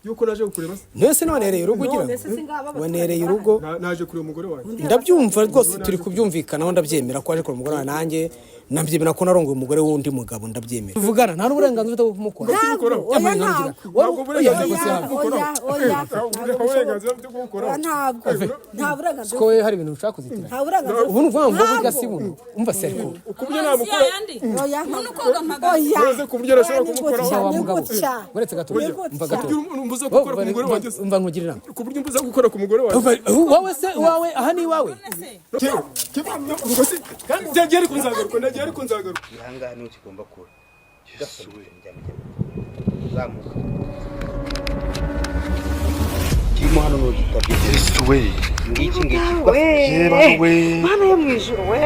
yuko naje kukureba nese nanereye urugo ugira wanereye urugo naje kureba umugore wanjye ndabyumva rwose turi kubyumvikanaho ndabyemera ko aje kureba umugore nanjye nabyemera ko narongoye umugore wundi mugabo ndabyemera tuvugana nta n'uburenganzira bwo kumukora ntabwo uburenganzira nta burenganzira ko hari ibintu ushaka kuzitira nta burenganzira ubu ni ukuvuga ngo burya si buno umva seriko kubyo nta mukora oya ku buryo arashobora kumukora wa mugabo uretse gato umva gato umbuza gukora ku mugore wanjye umva nkugirira ku buryo umbuza gukora ku mugore wanjye wowe se wawe aha ni wawe kandi byagiye ari kunzagaruka ndagiye ari kunzagaruka ihangane niho kigomba kuba gasubiye zamuka kirimo hano no kitabye ngiki mana yo mwijuru we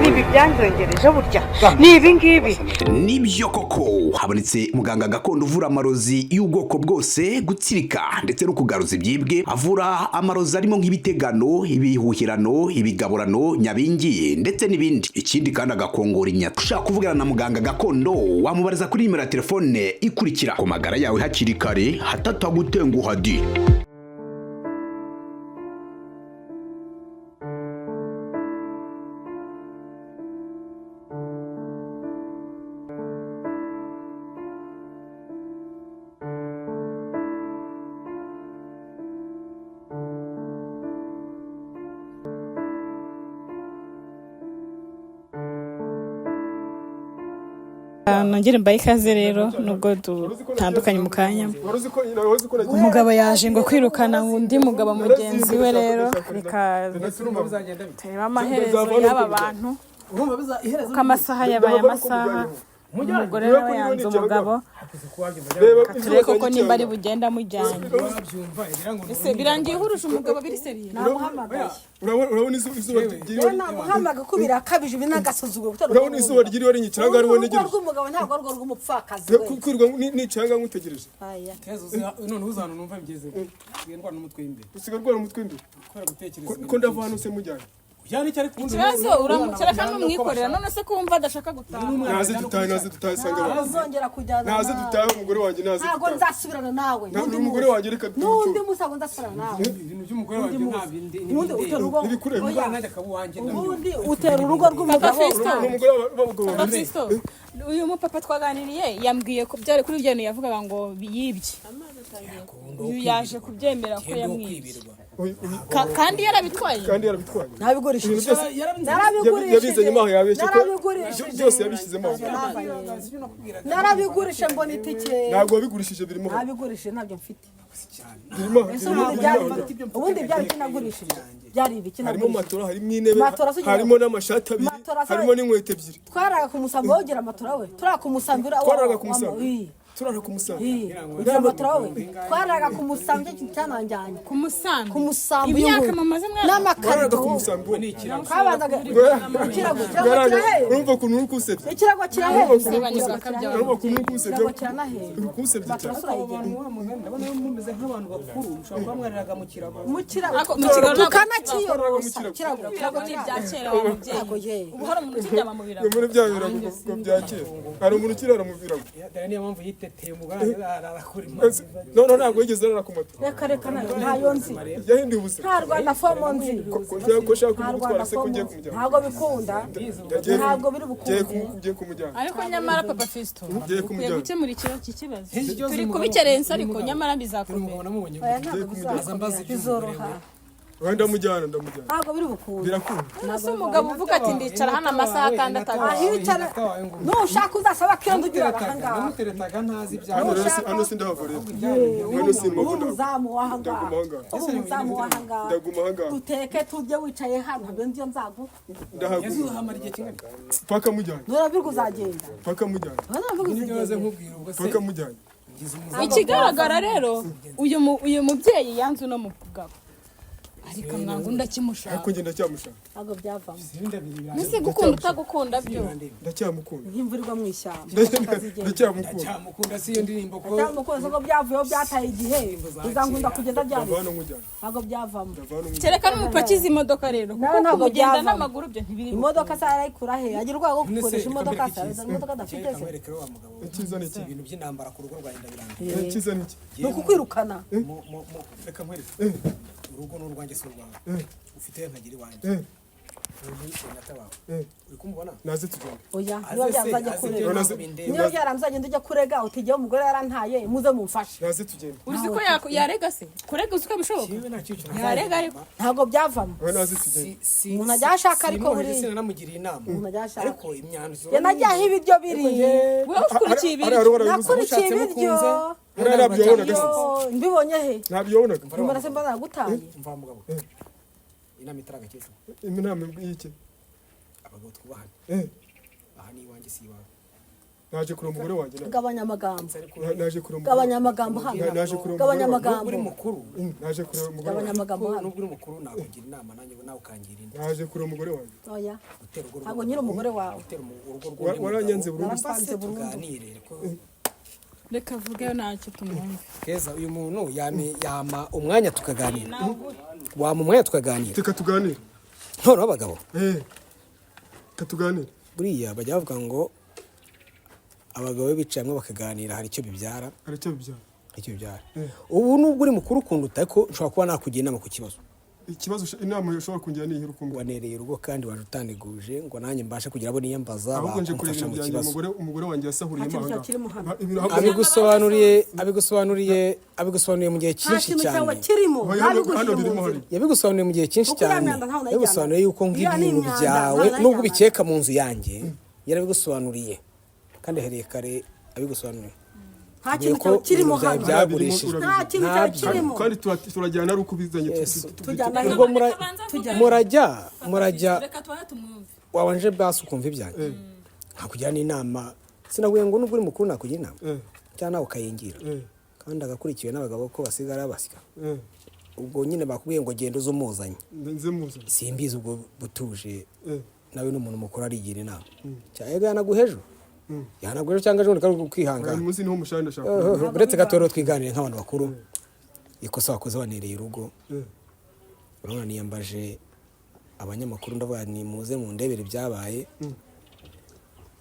nibi byanzengereje burya nibi ngibi nibyo koko habonetse muganga gakondo uvura amarozi y'ubwoko bwose gutsirika ndetse no kugaruza ibyibwe avura amarozi arimo nk'ibitegano ibihuhirano ibigaburano nyabingi ndetse n'ibindi ikindi kandi agakongora inyata ushaka kuvugana na muganga gakondo wamubariza kuri nimero ya telefone ikurikira ku magara yawe hakiri kare hatatagutenguha di nongere mbaye ikaze rero nubwo dutandukanye mu kanya umugabo yaje ngo kwirukana undi mugabo mugenzi we rero tureba amaherezo y'aba bantu uko amasaha yabaye amasaha umugore nawe yanze umugabo turebe koko nimba ari bugenda mujyanye ese birangiye uhuruje umugabo biri seriye namuhamagaye urabona izuba ryiriwe namuhamagaye ko birakabije binagasuzuguro urabona izuba ryiriwe rinyicanga ariwo negereje rw'umugabo ntabwo rwo rw'umupfakazi we kwirwa nicanga ngutegereje aya none uzana numva bigeze ndwara n'umutwe imbere usiga rwara umutwe imbere kwera gutekereza ko ndava hano se mujyanye yani cyari kundi ikibazo uramukira kandi umwikorera none se kumva adashaka gutaha naze dutahe sanga azongera kujyana naze dutahe umugore wanjye naze ntabwo nzasubirana nawe n'undi umugore wanjye reka n'undi musago ndasubirana nawe ibintu by'umugore wanjye ntabindi n'undi utera urugo nibikureba nanjye akabu wanjye n'undi utera urugo rw'umugabo n'umugore w'abagabo Kristo uyu mupapa twaganiriye yambwiye ko byari kuri ibyo yavugaga ngo yibye uyu yaje kubyemera ko yamwibye kandi yarabitwaye nabigurishije yabizanye maho yabeshye ko byose yabishyizemo narabigurishe mbona itike ntabwo wabigurishije birimo nabigurishije ntabyo mfite birimo ubundi byari kinagurishije byari ibiki harimo matora harimo intebe harimo n'amashati abiri harimo n'inkweto ebyiri twaraga kumusamba wogera matora we turakumusambira twaraga kumusamba turara kumusamba ugira matora we twaraga kumusamba cyananjanye kumusamba imyaka mamaze mwana n'amakarito kumusamba kabazaga ikirago urumva kuntu uri kusebya ikirago kirahe urumva kuntu uri kusebya uri kusebya ndabona mumeze nk'abantu bakuru ushobora kuba mwariraga mu kirago tukanakiyorosha ikirago bya kera umubyeyi ubu hari umuntu ukijyama mu birago muri bya birago bya kera hari umuntu ukirara mu birago niyo mpamvu yiteteye umugore arakora none ntabwo yigeze arara ku moto reka ntayo nzi yahinduye ubuzima nta Rwanda fomo nzi ko ushaka kumutwara se ko ugiye kumujyana ntabwo bikunda ntabwo biri bukunde ugiye kumujyana ariko nyamara papa Fisto ugiye kumujyana gukemura iki kibazo turi kubikerensa ariko nyamara bizakomera bizoroha ndamujyana ntabwo biri bukunde birakunda nase umugabo uvuga ati ndicara hano amasaha atandatu ahicara nushaka uzasaba kendo ugira ahangaha namuteretaga ntazi ibyago hano sindahavorera hano simabona umuzamu wahangaha umuzamu wahangaha ndaguma ahangaha duteke turye wicaye hano habe ndiyo nzagu ndahaguza hamara igihe kingana paka mujyana nurabirwa uzagenda paka mujyana paka mujyana ikigaragara rero uyu mubyeyi yanze uno mugabo twumvikana ngo ndakimushaka ariko njye ndacyamushaka ntabwo byavamo nisi gukunda utagukunda byo ndacyamukunda nk'imvura igwa mu ishyamba ndacyamukunda si iyo ndirimbo ko ndacyamukunda ngo byavuyeho byataye igihe uzankunda kugenda ryari ndavana nkujyana ntabwo byavamo kereka n'umupakiza imodoka rero kuko ntabwo kugenda byavamo. n'amaguru byo ntibiri imodoka se arayikura he agira urwego rwo gukoresha imodoka se imodoka adafite se kamwereke wa mugabo icyiza ni iki ibintu by'intambara ku rugo rwanjye ndabirambiwe icyiza ni iki ni ukukwirukana reka nkwereke urugo ni urwanjye si urwawe ufite nkagira iwanjye uri kumubona naze tugende oya niba byaranzajya kurega niba byaranzajya ndujya kurega utigiye umugore yarantaye muze mumfashe naze tugende uzi ko yarega se kurega uzi ko bishoboka yarega ariko ntabwo byavamo wowe naze tugende umuntu ajya ashaka ariko buri sinanamugiriye inama umuntu ajya ashaka ariko imyanzuro yanajyaho ibiryo biri wowe ukurikiye ibiri nakurikiye ibiryo ntabyo wabonaga se mbibonye he ntabyo wabonaga mbona se mbona nagutaye mva mugabo inama itaragakecuru inama y'iki abagabo twubahane aha ni iwanjye si iwawe naje kureba umugore wanjye gabanya amagambo naje kureba gabanya amagambo hano naje kureba gabanya amagambo uri mukuru naje kureba umugore gabanya amagambo hano nubwo uri mukuru nakugira inama nanjye nawe ukangira inama naje kureba umugore wanjye oya utera urugo ntabwo nyiri umugore wawe utera urugo rw'undi waranyanze burundu narapanze burundu tuganire reka vugeyo ntacyo tumwumve keza uyu muntu yama umwanya tukaganira wama umwanya tukaganira reka tuganire noneho abagabo reka tuganire buriya bajya bavuga ngo abagabo bicaye hamwe bakaganira hari icyo bibyara ubu nubwo uri mukuru ukunda ariko nshobora kuba nakugira inama ku kibazo ikibazo inama ushobora kungira ni irukumva wanereye urugo kandi waje utaneguje ngo nanjye mbashe kugira abo niyambaza ahubwo nje bakumfasha mu kureba kibazo umugore wanjye yasahuriye imanga abigusobanuriye mu gihe cyinshi cyane yabigusobanuriye mu gihe cyinshi cyane yabigusobanuriye yuko nk'ibintu byawe nubwo ubikeka mu nzu yanjye yarabigusobanuriye kandi ahereye kare abigusobanuriye nta kintu cyawe kirimo hano byagurishijwe nta kintu cyawe kirimo kandi turajyana ari uko ubizanye ubwo murajya wabanje basi ukumva ibyanjye nkakugira n'inama sinaguye ngo nubwo uri mukuru nakugira inama cyangwa nawe ukayingira kandi agakurikiwe n'abagabo ko basigara basika ubwo nyine bakubwiye ngo genda uze umuzanye simbizi ubwo butuje nawe n'umuntu mukuru arigira inama cyangwa yanaguhejo yanaguhejo cyangwa ejo ukari kwihangana umunsi niho mushanda shaka uretse gato rero twiganire nk'abantu bakuru ikosa wakoze wanereye urugo urabona niyambaje abanyamakuru ndavuga ni muze mu ndebere byabaye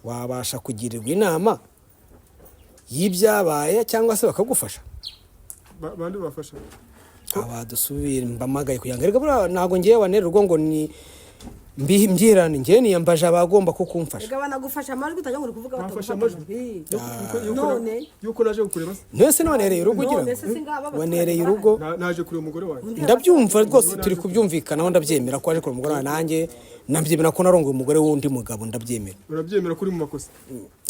wabasha kugirirwa inama y'ibyabaye cyangwa se bakagufasha bandi bafasha abadusubira mbamagaye kugira ngo erega ntago ngiye wanera urugo ngo ni mbyirane ngiye niyambaje abagomba ko kumfasha erega banagufasha amajwi utajya ngo kuvuga bafasha amajwi none yuko naje gukureba ntese nanereye urugo ugira wanereye urugo naje kureba umugore wanjye ndabyumva rwose turi kubyumvikanaho ndabyemera ko aje kureba umugore nanjye nabyemera ko narongoye umugore wundi mugabo ndabyemera urabyemera kuri mu makosa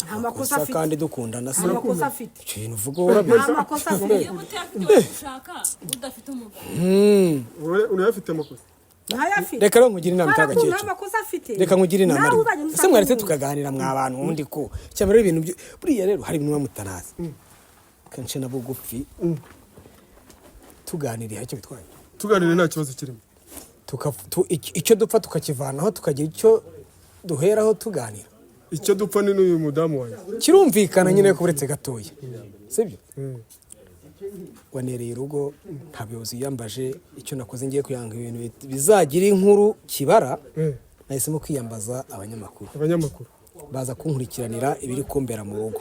nta makosa afite kandi dukundana nta makosa afite ikintu uvuga urabizi nta makosa afite ushaka udafite umugabo unayafite amakosa reka rero nkugire inama itagakecuru nta makosa afite reka nkugire inama ese mwaretse tukaganira mwa bantu ubundi ko cyangwa rero ibintu buriya rero hari ibintu mutanazi kenshi na bugufi tuganiriye icyo bitwaye tuganire nta kibazo kirimo icyo dupfa tukakivanaho tukagira icyo duheraho tuganira icyo dupfa ni n'uyu mudamu wanjye kirumvikana nyine ko uretse gatoya sibyo wanereye urugo nta buyobozi yiyambaje icyo nakoze ngiye kuyanga ibintu bizagira inkuru kibara nahisemo kwiyambaza abanyamakuru baza kunkurikiranira ibiri kumbera mu rugo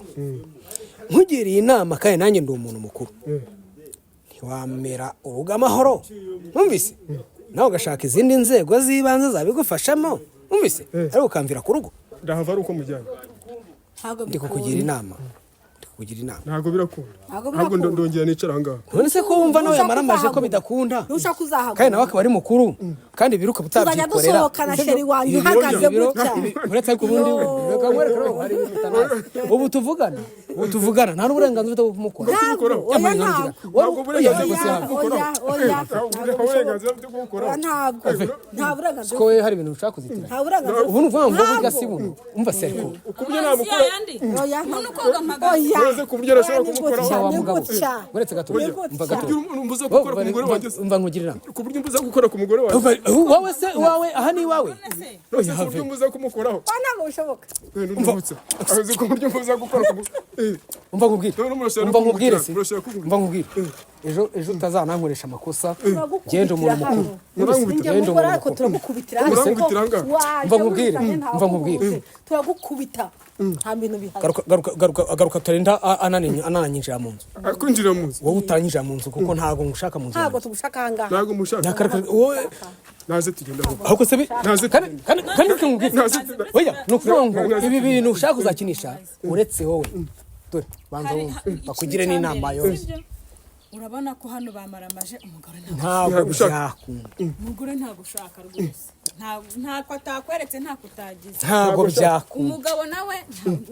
nkugiriye inama kandi nanjye ndi umuntu mukuru ntiwamera urugo amahoro numvise nawe ugashaka izindi nzego z'ibanze zabigufashamo numvise ariko ukamvira ku rugo ndahava ari uko mujyanye ndi kukugira inama ntabwo birakunda ntabwo ndongera nicara aha ngaha none se ko wumva nawe yamaramaje ko bidakunda kandi nawe akaba ari mukuru kandi biruka tuzajya butabyikorera dusohokana sheri wanjye uhagaze gutya uretse ko ubundi reka nkwereke ko hari ibintu bitanazi ubu tuvugana nta n'uburenganzira bwo kumukora ntabwo nta burenganzira ko we hari ibintu ushaka kuzitira nta burenganzira ubu nuvuga ngo burya si buno umva seriko kubyo namukora oya uretse kubyo arashobora kumukora wa mugabo uretse gato umva gato umbuza gukora ku mugore wanjye umva nkugirira ku buryo umbuza gukora ku mugore wanjye wowe se wawe aha ni iwawe uretse ku buryo umbuza kumukoraho ntabwo bishoboka ndumutse azi ku buryo umbuza gukora ku umva nkubwire ejo utazanankoresha amakosa genda umuntu mukuru ariko turamukubitira umva nkubwire turagukubita nta bintu bihari garuka turenda ananyinjira mu nzu akwinjira mu nzu wowe utanyinjira mu nzu kuko ntabwo ngushaka mu nzu ntabwo tugushaka ahangaha ntabwo mushaka wowe naze tugenda ahubwo se kandi nkubwire oya ni ukuvuga ngo ibi bintu ushaka kuzakinisha uretse wowe dore banza bakugire n'inama yose urabona ko hano bamaramaje umugore ntabwo byakunda umugore ntabwo ushaka rwose ntako atakweretse ntako utagize ntabwo byakunda umugabo nawe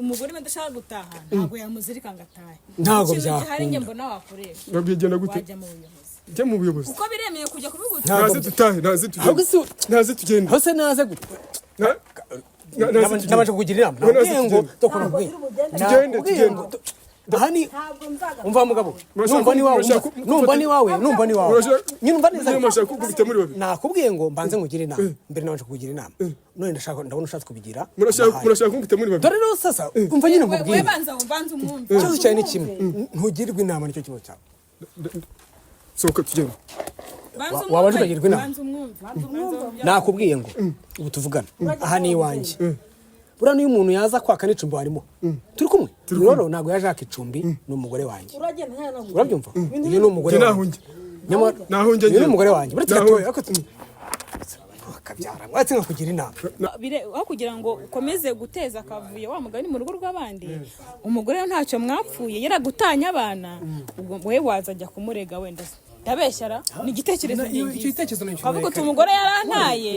umugore udashaka gutaha ntabwo yamuzirika ngo atahe ntabwo byakunda hari njye mbona wakoresha babigenda gute wajya mu buyobozi jya mu buyobozi uko biremeye kujya kubivuga naze tutahe naze tugende hose naze gute nabanje kukugira inama nabwiye ngo tugende aha ni umva mugabo numva ni wawe nyumva neza nakubwiye ngo mbanze nkugire inama mbere nabanje kukugira inama none ndabona ushatse kubigira murashaka kumbita muri babiri dore rero sasa umva nyine nkubwiye banza umwumve ikibazo cyawe ni kimwe ntugirwe inama nicyo kibazo cyawe sohoka tugende wabanje ukagirwa inama nakubwiye ngo ubu tuvugana aha ni iwanjye buriya niyo umuntu yaza kwaka n'icumbi warimo turi kumwe rero ntabwo yaje aka icumbi ni umugore wanjye urabyumva uyu ni umugore wanjye uyu ni umugore wanjye uretse gatoya akabyara mwatse nkakugira inama aho kugira ngo ukomeze guteza akavuyo wa mugani mu rugo rw'abandi umugore ntacyo mwapfuye yaragutanye abana ubwo we wazajya kumurega wenda ndabeshyara ni igitekerezo avuga uti umugore yarantaye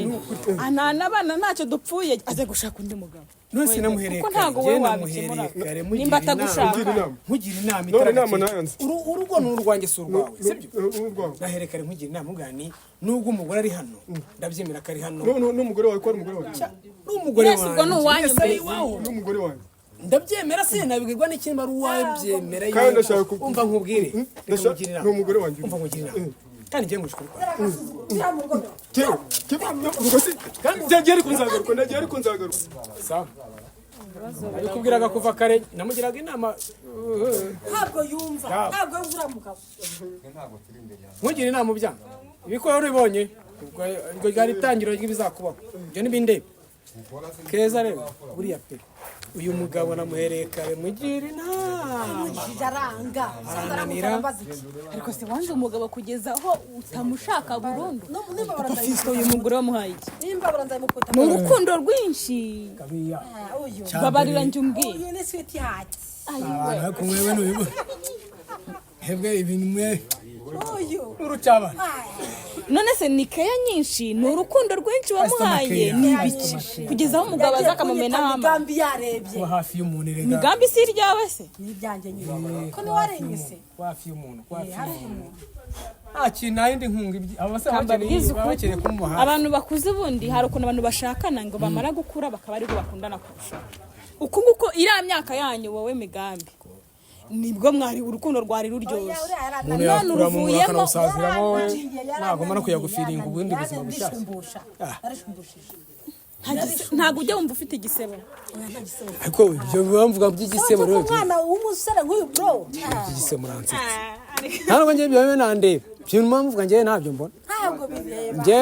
antana abana ntacyo dupfuye aze gushaka undi mugabo none namuhereye kuko ntabwo wowe wabikemura nimba atagushaka nkugira inama urugo ni urwanjye si urwawe sibyo naherekare nkugira inama ugani nubwo umugore ari hano ndabyemera ko ari hano n'umugore wawe ko ari umugore wawe n'umugore wanjye ubwo ni uwanyu mbere n'umugore wawe ndabyemera se nabigirwa n'ikindi ari uwawe byemera kandi ndashaka umva nkubwire ni umugore wanjye umva nkubwire inama kandi ngiye ngushyira ndagiye ariko nzagaruka abikubwiraga kuva kare namugiraga inama ntabwo yumva ntabwo yumva umugabo nkugira inama ubyanga ibikora uribonye ubwo ryari itangiro ry'ibizakubaho ibyo n'ibindeba keza rero buriya pe uyu mugabo namuhereye kare mugira inama aranga ariko se wanze umugabo kugeza aho utamushaka burundu Fisto uyu mugore wamuhaye iki ni urukundo rwinshi babarira njye umbwiye uyu ni sweet heart ariko mwewe n'uyu hebwe ibintu mwe uyu urucaba none se ni keya nyinshi ni urukundo rwinshi wamuhaye ni ibiki kugeza aho umugabo aza akamumenaho imigambi yarebye hafi y'umuntu rega imigambi si iryawe se ni ibyanjye nyine ko niwarenge se hafi y'umuntu nta kintu nta yindi nkunga abo bose bakeneye kumuha hafi abantu bakuze ubundi hari ukuntu abantu bashakana ngo bamara gukura bakaba aribwo bakundana kurusha uku nguko iriya myaka yanyu wowe migambi nibwo mwari urukundo rwari ruryoshye none uruvuyemo akanawusaziramo we ntabwo mara kuyagufiringa ubundi buzima bushyashya ntabwo ujya wumva ufite igisebo ariko ibyo bamvuga by'igisebo rero umwana w'umusore nk'uyu bro igisebo muransetse ntabwo njye byawe nandeba ibyo mpamvuga njye ntabyo mbona ntabwo bireba njye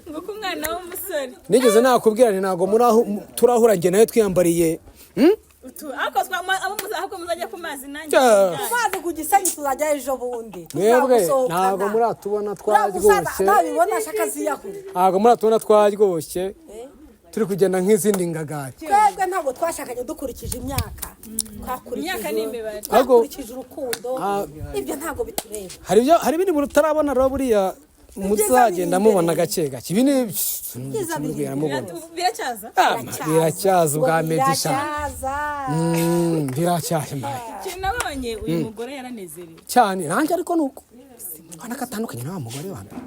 nguko umwana w'umusore nigeze nakubwira nti ntabwo turahura njye nawe twiyambariye ahubwo muzajya ku mazi nanjye umaze ku gisenyi tuzajya ejo bundi mwebwe ntabwo muratubona twaryoshye ntabwo muratubona twaryoshye turi kugenda nk'izindi ngagari twebwe ntabwo twashakanye dukurikije imyaka twakurikije urukundo ibyo ntabwo bitureba hari ibindi bintu utarabona rero buriya muzagenda mubona gake gake ibi ni mubona biracyaza biracyaza ubwa medisha biracyaje ikintu nabonye uyu mugore yaranezerewe cyane nanjye ariko nuko hana katandukanye na mugore wa mbere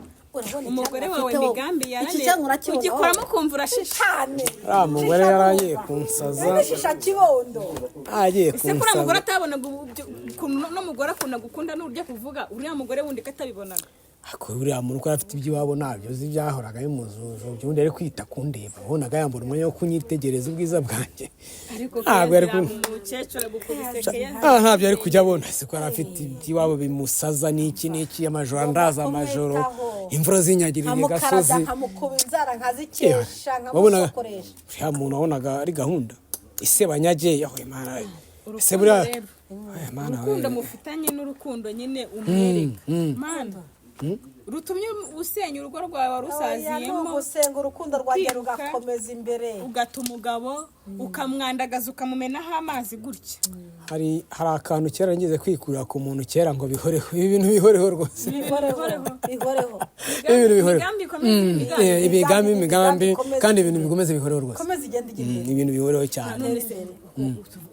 umugore wawe migambi yaranezerewe ugikoramo kumva urashisha mugore yaragiye kunsaza agiye kunsaza ese kuri mugore atabonaga no mugore akunda gukunda n'uryo kuvuga uriya mugore wundi katabibonaga ako uriya muntu ko afite ibyo wabo nabyo zibyahoraga bimuzuzo byundi ari kwita kundeba bonaga yambura umwanya wo kunyitegereza ubwiza bwanjye ntabwo ari umukecuru gukubisekeye ntabyo ari kujya abona siko afite iby'iwabo bimusaza n'iki amajoro andaza amajoro imvura zinyagirira gasozi nkamukuba inzara nkazikesha nkamusokoresha uriya muntu wabonaga ari gahunda ise banyage yawe mara ese buriya urukundo mufitanye n'urukundo nyine umwereka mana rutumye usenya urugo rwawe warusaziyemo gusenga urukundo rwanjye rugakomeza imbere ugata umugabo ukamwandagaza ukamumenaho amazi gutya hari akantu kera ngeze kwikurira ku muntu kera ngo bihoreho ibi bintu bihoreho rwose imigambi kandi ibintu bigomeze bihoreho rwose ibintu bihoreho cyane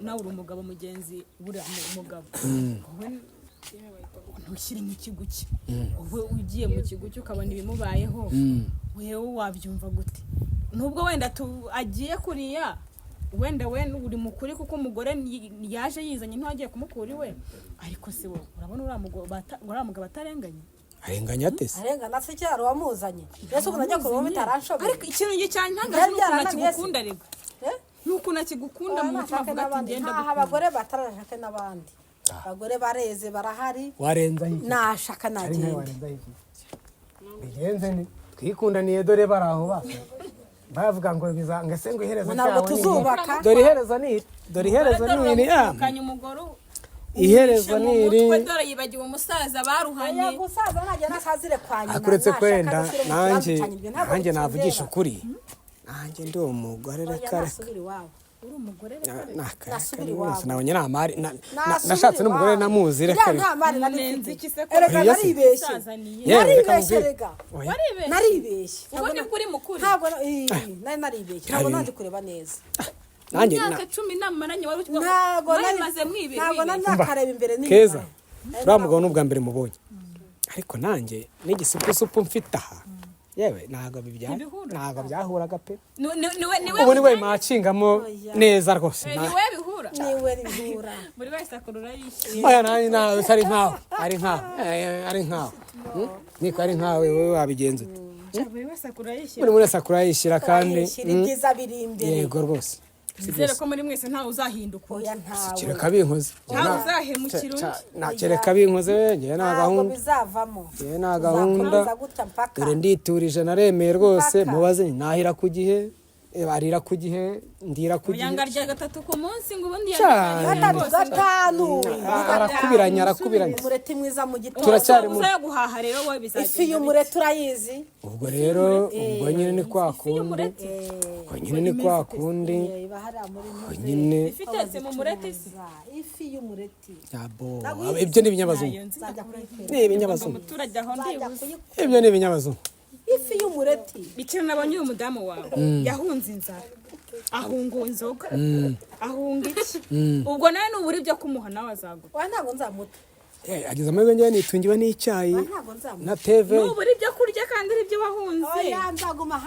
nawe uri umugabo mugenzi buriya umugabo ntushyire mu kiguki wowe ugiye mu kiguki ukabona ibimubayeho wewe wabyumva gute nubwo wenda agiye kuriya wenda we uri mukuri kuko umugore yaje yizanye ntagiye kumukura iwe ariko se wowe urabona uriya mugabo atarenganye arenganya atese arengana se cyaro wamuzanye yesu kunajya ku ruhome taranshoboye ariko ikintu cyane ntangaje n'ukuntu akigukunda rego n'ukuntu akigukunda mu mutima avuga ati ngenda gukunda abagore batarashaka n'abandi abagore bareze barahari warenza nashaka nagenda bigenze ni twikundaniye dore baraho baka bavuga ngo ngase ngo iherezo cyawe dore iherezo ni kanya umugore iherezo ni iri dore yibagiwe umusaza baruhanye umusaza nagenda asazire kwa nyina akuretse kwenda nanjye navugisha ukuri nanjye ndi umugore reka uri umugore nasubira iwawe nabonye namari nashatse n'umugore namuzi reka naribeshye ubone kuri mukuru ntabwo naribeshye ntabwo naje kureba neza nanjye imyaka 10 namaranye wari maze mwibeshye ntabwo nakareba imbere keza uriya mugabo n'ubwa mbere mubonye ariko nanjye n'igisupusupu mfite aha yewe ntabwo byahuraga pe ubu niwe macingamo neza rwose niwe bihura buri wese akurura yishyira ari nkawe niko ari nkawe wowe wabigenza buri wese akura yishyira kandi ibyiza biri imbere yego rwose Zero ko muri mwese ntawe uzahinduka kereka binkoze ntawe uzahemukira kereka binkoze ngiye na gahunda bizavamo ngiye na gahunda dore nditurije naremeye rwose mubaze nahira ku gihe barira ku gihe ndira ku gihe yanga rya gatatu ku munsi ngo ubundi gatanu arakubiranya umureti mwiza mu gitondo turacyari mu guhaha rero wowe bizagenda ifi y'umureti urayizi ubwo rero ubwo nyine ni kwa kundi nyine ifitetse mu mureti ifi y'umureti yabo ibyo ni ibinyabazungu umuturage aho ndibuze ibyo ni ibinyabazungu ifi y'umureti ikintu nabonye uyu mudamu wawe yahunze inzara ahunga inzoga ahunga iki ubwo nawe nubura ibyo kumuha nawe azagura wa ntabwo nzamuta ageze amahirwe njyewe nitungiwe n'icyayi na teve nubura ibyo kurya kandi ari ibyo wahunze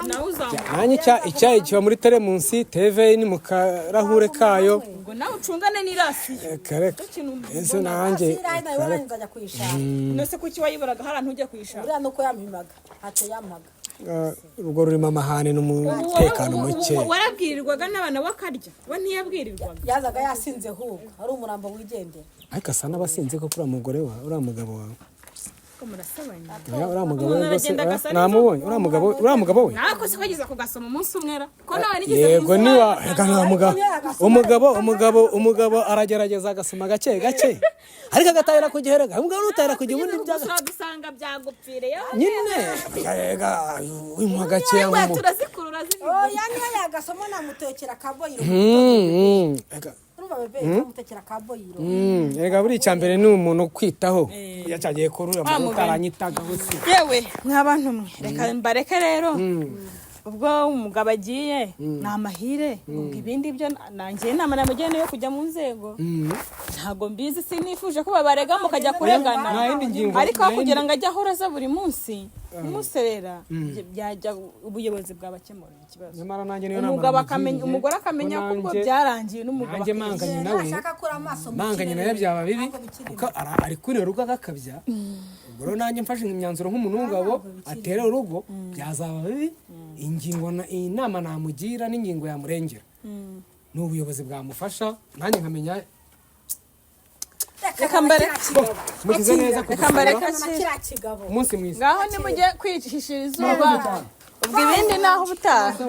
nawe uzamura nanjye icyayi kiba muri teremunsi teve ni mu karahure kayo ubwo nawe ucungane n'irasi kareka ese nanjye nzajya kuyishaka nose kuki wayiburaga hari ahantu ujya kuyishaka uriya nuko yampimbaga ntacyo yampaga urugo rurimo amahane n'umutekano muke warabwirirwaga n'abana bakarya we ntiyabwirirwaga yazaga yasinze ahubwo ari umurambo wigendera ariko asa n'abasinze ko uriya mugore wawe uriya mugabo wawe uriya mugabo we rwose namubonye uriya mugabo we nako se wageze kugasoma umunsi umwera ko nawe nigeze yego umugabo aragerageza agasoma gake ariko agatahira ku giherega umugabo n'utahira ku gihundi dusanga byagupfiriye nyine wimuha gakeya turazikurura niyo yagasoma namutekera akaboyi urumva bebe mutekera kaboyiro Erega buri cyambere ni umuntu kwitaho yacagiye kurura mu utaranyitaga hose yewe nk'abantu mwe reka mbareke rero ubwo umugabo agiye ni amahire ubwo ibindi byo nanjye inama namugene yo kujya mu nzego ntago mbizi sinifuje ko babarega mukajya kuregana ariko kugira ngo ajye ahoraza buri munsi umuserera byajya ubuyobozi bwabakemura ikibazo nyamara nanjye niyo umugabo akamenya umugore akamenya ko ubwo byarangiye n'umugabo nanjye manganye nawe manganye nawe byaba bibi kuko ari kurera urugo agakabya ubwo nanjye mfashe imyanzuro nk'umuntu w'umugabo atera urugo byazaba bibi inama namugira n'ingingo yamurengera n'ubuyobozi bwamufasha nanjye nkamenya reka mbareke mugize neza mbareke umunsi mwiza ngaho nimujye kwihishira izuba ubwo ibindi naho ubutaha